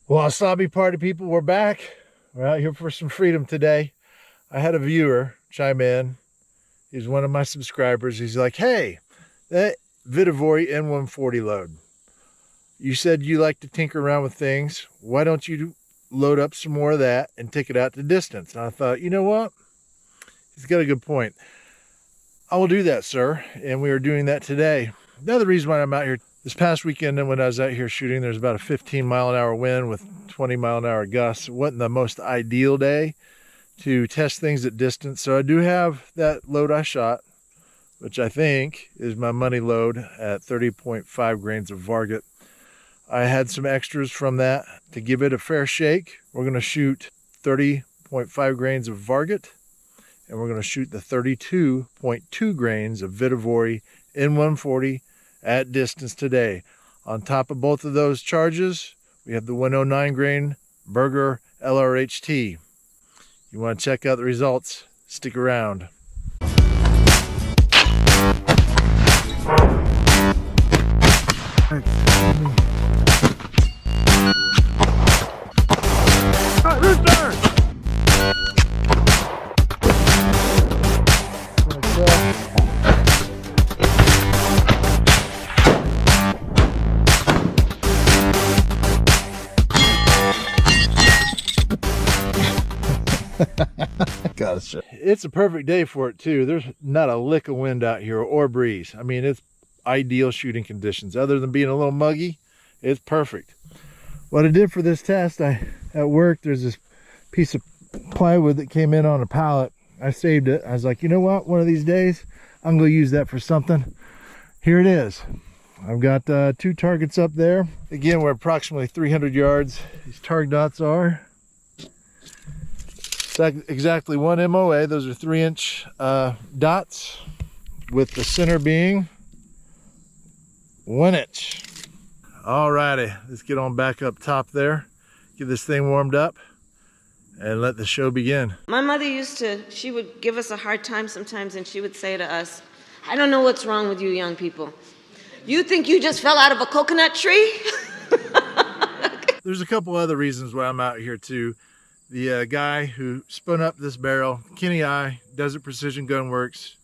Well, Wasabi party people, we're back. We're out here for some freedom today. I had a viewer chime in. He's one of my subscribers. He's like, hey, that Vitavory N140 load. You said you like to tinker around with things. Why don't you load up some more of that and take it out to distance? And I thought, you know what? He's got a good point. I will do that, sir. And we are doing that today. Another reason why I'm out here this past weekend, and when I was out here shooting, there's about a 15-mile-an-hour wind with 20-mile-an-hour gusts. It wasn't the most ideal day to test things at distance. So I do have that load I shot, which I think is my money load at 30.5 grains of Varget. I had some extras from that to give it a fair shake. We're going to shoot 30.5 grains of Varget, and we're going to shoot the 32.2 grains of Vitavory N140 at distance today. On top of both of those charges, we have the 109 grain Burger LRHT. You want to check out the results? Stick around. Gosh, it's a perfect day for it too. There's not a lick of wind out here or breeze. I mean, it's ideal shooting conditions. Other than being a little muggy, it's perfect. What I did for this test, at work, there's this piece of plywood that came in on a pallet. I saved it. I was like, you know what? One of these days, I'm going to use that for something. Here it is. I've got 2 targets up there. Again, we're approximately 300 yards. These target dots are exactly 1 MOA. Those are 3-inch dots, with the center being 1 inch. Alrighty, let's get on back up top there, get this thing warmed up, and let the show begin. My mother she would give us a hard time sometimes, and she would say to us, I don't know what's wrong with you young people. You think you just fell out of a coconut tree? There's a couple other reasons why I'm out here too. The guy who spun up this barrel, Kenny I, Desert Precision Gunworks,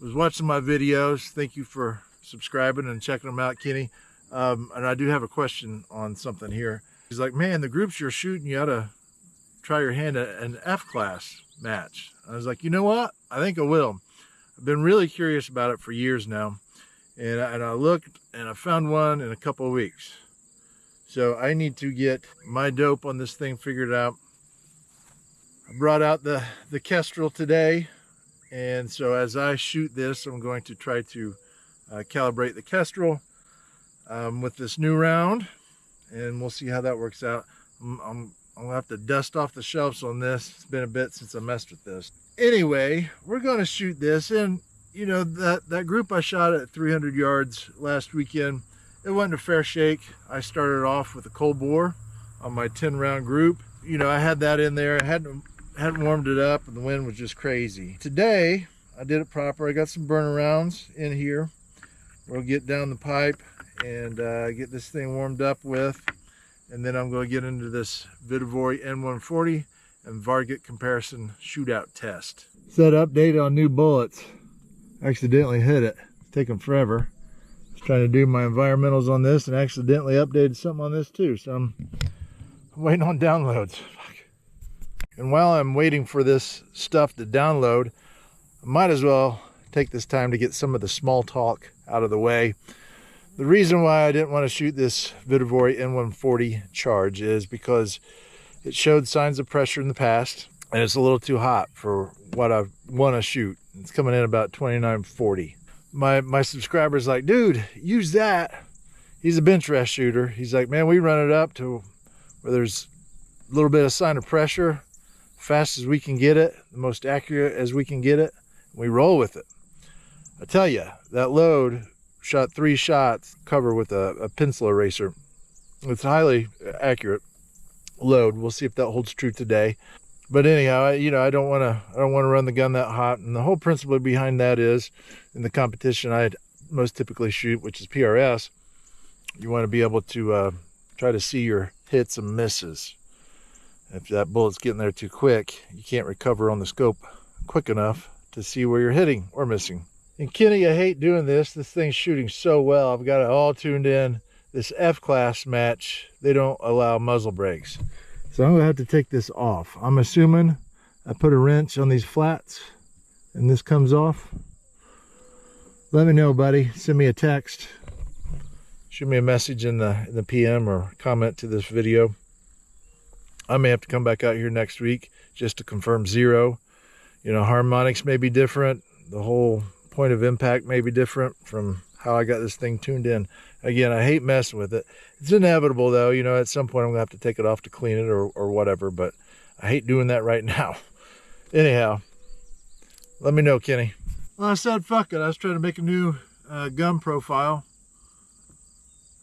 was watching my videos. Thank you for subscribing and checking them out, Kenny. And I do have a question on something here. He's like, man, the groups you're shooting, you ought to try your hand at an F-class match. I was like, you know what? I think I will. I've been really curious about it for years now. And I looked and I found one in a couple of weeks. So I need to get my dope on this thing figured out. I brought out the Kestrel today, and so as I shoot this, I'm going to try to calibrate the Kestrel with this new round, and we'll see how that works out. I'm gonna have to dust off the shelves on this. It's been a bit since I messed with this. Anyway, we're gonna shoot this, and you know, that group I shot at 300 yards last weekend, it wasn't a fair shake. I started off with a cold bore on my 10-round group. You know, I had that in there. I hadn't warmed it up, and the wind was just crazy. Today, I did it proper. I got some burner rounds in here. We'll get down the pipe and get this thing warmed up with, and then I'm going to get into this Vitavory N140 and Varget comparison shootout test. Set update on new bullets. Accidentally hit it. It's taking forever. I was trying to do my environmentals on this and accidentally updated something on this too, so I'm waiting on downloads. And while I'm waiting for this stuff to download, I might as well take this time to get some of the small talk out of the way. The reason why I didn't want to shoot this Vitavory N140 charge is because it showed signs of pressure in the past, and it's a little too hot for what I want to shoot. It's coming in about 2940. My subscriber's like, dude, use that. He's a bench rest shooter. He's like, man, we run it up to where there's a little bit of sign of pressure, fast as we can get it, the most accurate as we can get it. We roll with it. I tell you, that load shot 3 shots cover with a pencil eraser. It's a highly accurate load. We'll see if that holds true today. But anyhow, I don't want to run the gun that hot. And the whole principle behind that is, in the competition I most typically shoot, which is PRS, you want to be able to try to see your hits and misses. If that bullet's getting there too quick, you can't recover on the scope quick enough to see where you're hitting or missing. And Kenny, I hate doing this. This thing's shooting so well. I've got it all tuned in. This F-class match, they don't allow muzzle brakes. So I'm gonna have to take this off. I'm assuming I put a wrench on these flats and this comes off. Let me know, buddy. Send me a text. Shoot me a message in the PM or comment to this video. I may have to come back out here next week just to confirm zero. You know, harmonics may be different. The whole point of impact may be different from how I got this thing tuned in. Again, I hate messing with it. It's inevitable though, you know, at some point I'm gonna have to take it off to clean it or whatever, but I hate doing that right now. Anyhow, let me know, Kenny. Well, I said fuck it. I was trying to make a new gun profile.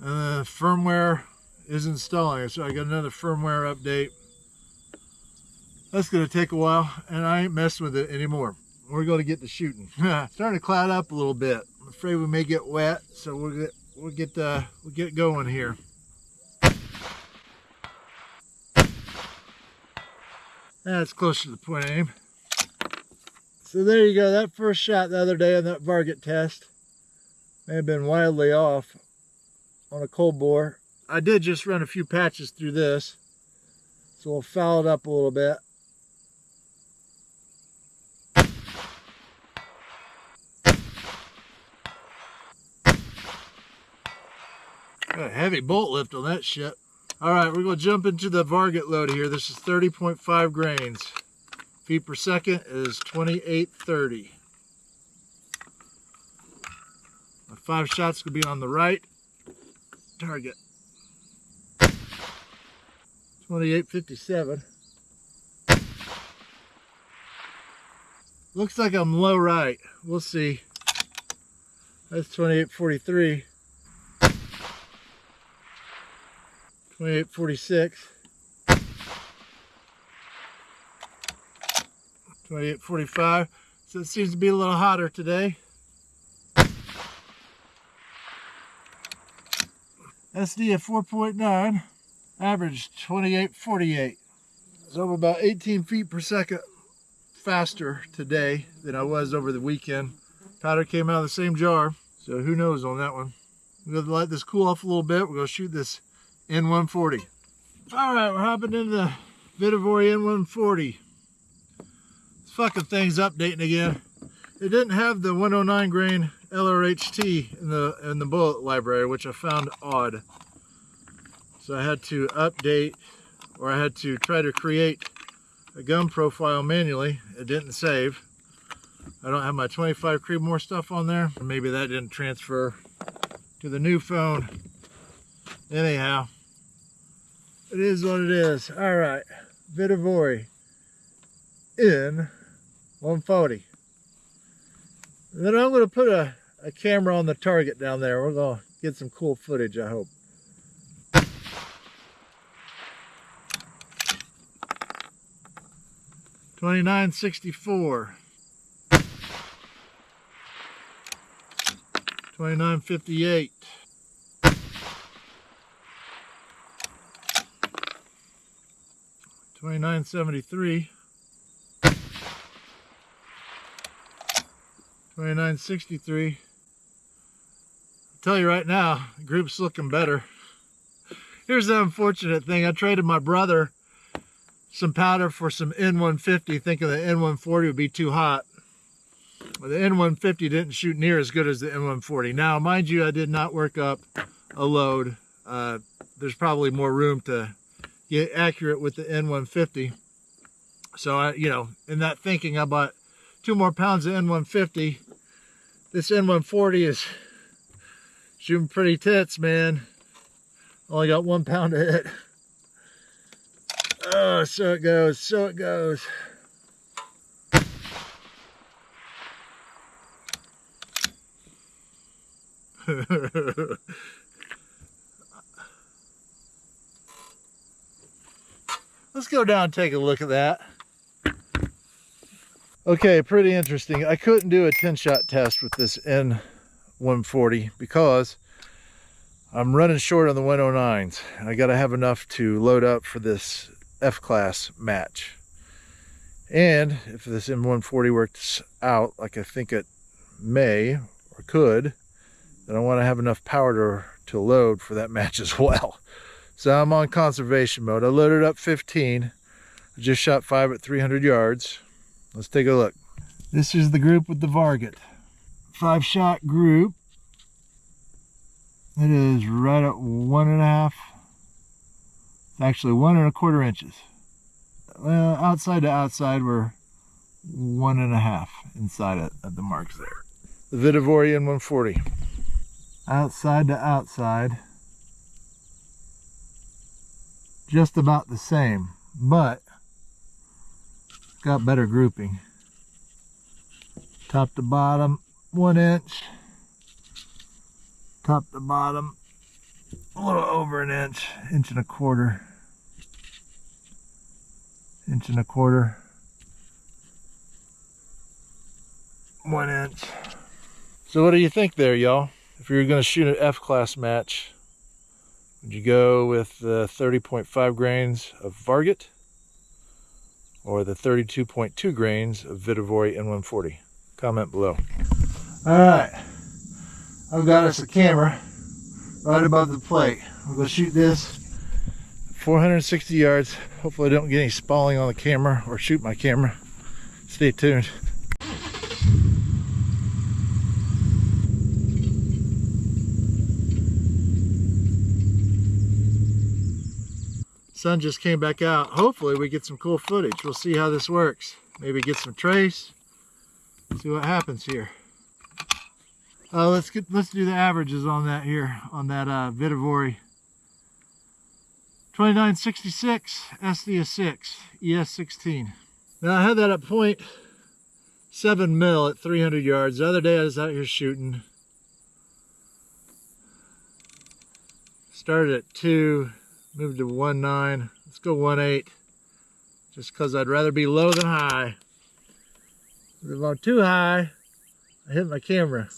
And the firmware is installing, so I got another firmware update. That's gonna take a while, and I ain't messing with it anymore. We're gonna get to shooting. Starting to cloud up a little bit. I'm afraid we may get wet, so we'll get going here. That's close to the point of aim. So there you go. That first shot the other day on that Varget test may have been wildly off on a cold bore. I did just run a few patches through this, so we'll foul it up a little bit. Got a heavy bolt lift on that shit. All right, we're gonna jump into the Varget load here. This is 30.5 grains. Feet per second is 2830. My 5 shots gonna be on the right target. 2857. Looks like I'm low right. We'll see. That's 2843. 2846. 2845. So it seems to be a little hotter today. SD at 4.9, average 2848. So I'm about 18 feet per second faster today than I was over the weekend. Powder came out of the same jar, so who knows on that one. We're gonna let this cool off a little bit. We're gonna shoot this N140. All right, we're hopping into the Vitovory N140. This fucking thing's updating again. It didn't have the 109 grain LRHT in the bullet library, which I found odd. So I had to update, or I had to try to create a gun profile manually. It didn't save. I don't have my 25 Creedmoor stuff on there. Maybe that didn't transfer to the new phone. Anyhow, it is what it is. All right, Vitovory N140. And then I'm going to put a camera on the target down there. We're going to get some cool footage, I hope. $29.64. $29.58. $29.73. $29.63. I'll tell you right now, the group's looking better. Here's the unfortunate thing. I traded my brother some powder for some N150, thinking the N140 would be too hot. Well, the N150 didn't shoot near as good as the N140. Now, mind you, I did not work up a load. There's probably more room to get accurate with the N150. So, in that thinking, I bought 2 more pounds of N150. This N140 is shooting pretty tits, man. Only got 1 pound to hit. Oh, so it goes, so it goes. Let's go down and take a look at that. Okay, pretty interesting. I couldn't do a 10-shot test with this N140 because I'm running short on the 109s. I gotta have enough to load up for this F-class match. And if this N140 works out like I think it may or could, then I want to have enough power to load for that match as well. So I'm on conservation mode. I loaded up 15. I just shot 5 at 300 yards. Let's take a look. This is the group with the Varget. 5-shot group. It is right at 1.5. It's actually 1.25 inches. Well, outside to outside, we're 1.5 inside of the marks there. The Vitavori N140. Outside to outside, just about the same, but got better grouping. Top to bottom, 1 inch. Top to bottom, a little over an inch, 1.25 inches. 1.25 inches. 1 inch. So what do you think there, y'all? If you were going to shoot an F-class match, would you go with the 30.5 grains of Varget or the 32.2 grains of Vitavori N140? Comment below. Alright, I've got us a camera right above the plate. I'm going to shoot this 460 yards. Hopefully I don't get any spalling on the camera or shoot my camera. Stay tuned. Sun just came back out. Hopefully we get some cool footage. We'll see how this works. Maybe get some trace. See what happens here. Let's do the averages on that here, on that Vitavori. 2966, SD 6, ES 16. Now I had that at 0.7 mil at 300 yards. The other day I was out here shooting. Started at 2. Moved to 1.9. Let's go 1.8. Just because I'd rather be low than high. If I'm too high, I hit my camera.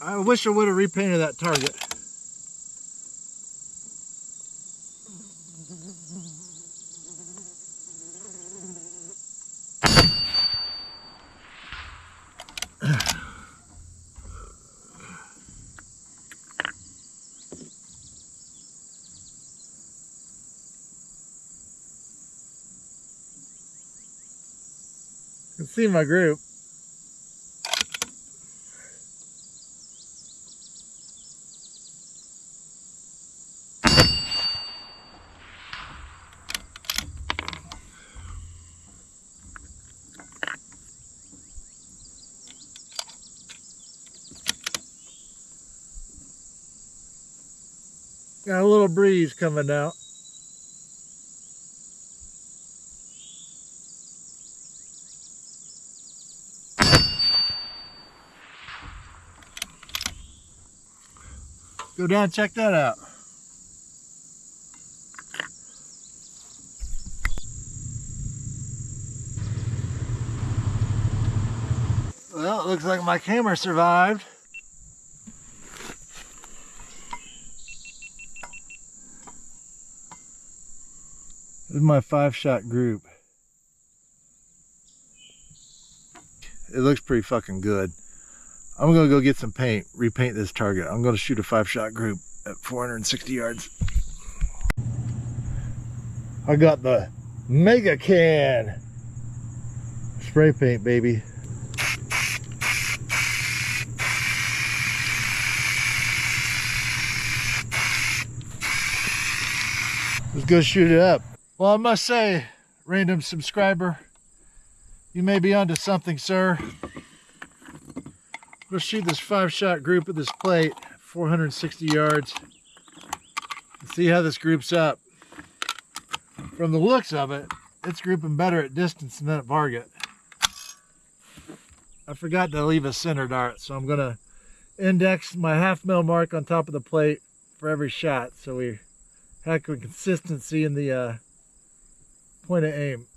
I wish I would have repainted that target. You can see my group. Got a little breeze coming out. Go down and check that out. Well, it looks like my camera survived. This is my 5-shot group. It looks pretty fucking good. I'm gonna go get some paint, repaint this target. I'm gonna shoot a 5-shot group at 460 yards. I got the Mega Can spray paint, baby. Let's go shoot it up. Well, I must say, random subscriber, you may be onto something, sir. We'll shoot this 5-shot group at this plate, 460 yards. See how this groups up. From the looks of it, it's grouping better at distance than at Varget. I forgot to leave a center dart, so I'm gonna index my 1/2 mil mark on top of the plate for every shot, so we have consistency in the point of aim.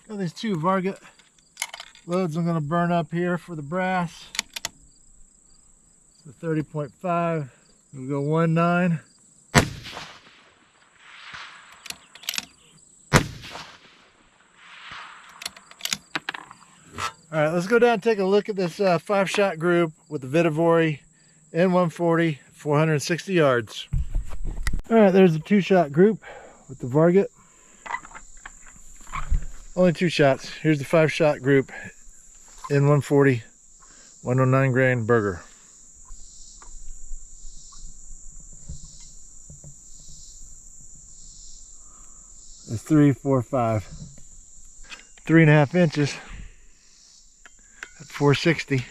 Got these 2 Varget loads I'm going to burn up here for the brass. The 30.5. We'll go 1.9. All right, let's go down and take a look at this 5-shot group with the Vitavori N140, 460 yards. All right, there's the 2-shot group with the Varget. Only 2 shots. Here's the 5-shot group N140, 109 grain burger. It's 3, 4, 5. 3.5 inches at 460.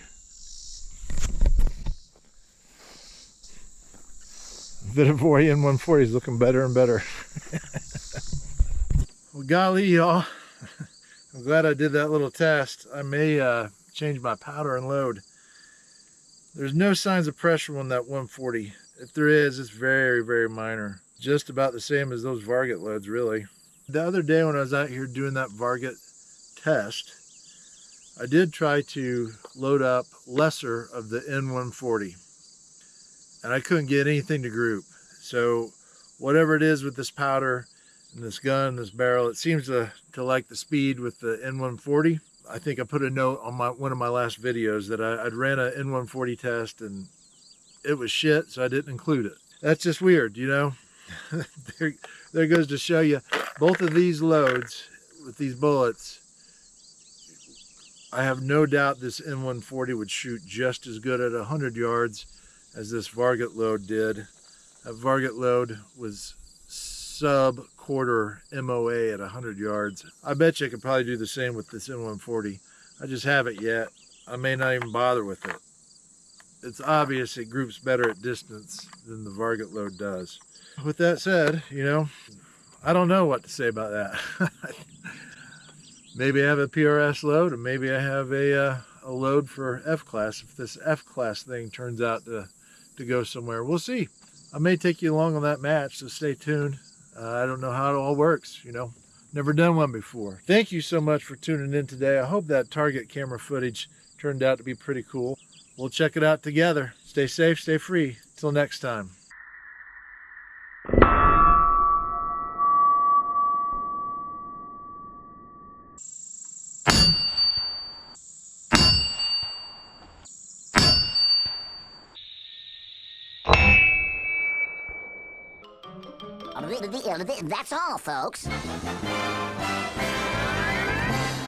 Vitavori N140 is looking better and better. Well, golly, y'all. I'm glad I did that little test. I may change my powder and load. There's no signs of pressure on that 140. If there is, it's very, very minor. Just about the same as those Varget loads, really. The other day when I was out here doing that Varget test, I did try to load up lesser of the N140. And I couldn't get anything to group. So whatever it is with this powder and this gun, this barrel, it seems to like the speed with the N140. I think I put a note on one of my last videos that I'd ran an N140 test and it was shit, so I didn't include it. That's just weird, you know. there goes to show you, both of these loads with these bullets, I have no doubt this N140 would shoot just as good at 100 yards as this Varget load did. That Varget load was sub quarter MOA at 100 yards. I bet you I could probably do the same with this N140. I just haven't yet. I may not even bother with it. It's obvious it groups better at distance than the Varget load does. With that said, you know, I don't know what to say about that. Maybe I have a PRS load, and maybe I have a load for F-class if this F-class thing turns out to go somewhere. We'll see. I may take you along on that match, so stay tuned. I don't know how it all works, you know. Never done one before. Thank you so much for tuning in today. I hope that target camera footage turned out to be pretty cool. We'll check it out together. Stay safe, stay free. Till next time. That's all, folks.